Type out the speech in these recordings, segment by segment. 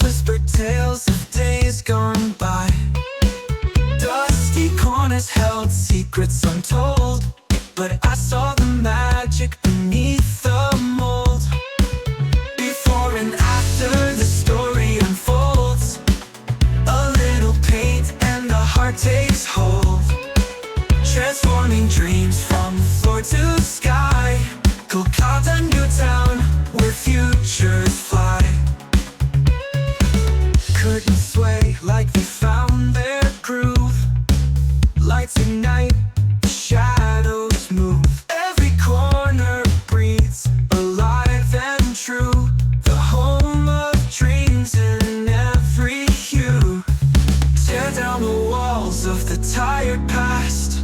whispered tales of days gone by. Dusty corners held secrets untold, but I saw the magic beneath the mold. Before and after the story unfolds, a little paint and the heart takes hold, transforming dreams from floor to sky. Kolkata, new town where futures fly. Curtains sway like they found their groove. Lights ignite, shadows move. Every corner breathes alive and true. The home of dreams in every hue. Tear down the walls of the tired past,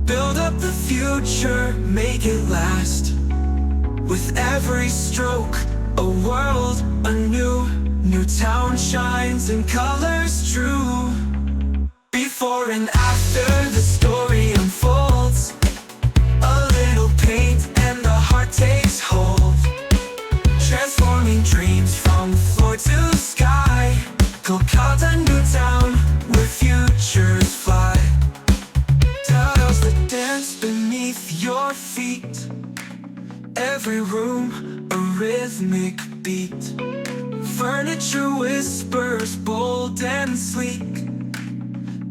build up the future, make it last. With every stroke, a world anew. New town shines in colors true. Before and after the story unfolds, a little paint and the heart takes hold, transforming dreams from floor to sky. Kolkata, new town where futures fly. Tiles that dance beneath your feet, every room a rhythmic beat. Furniture whispers bold and sleek,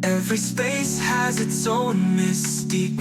every space has its own mystique.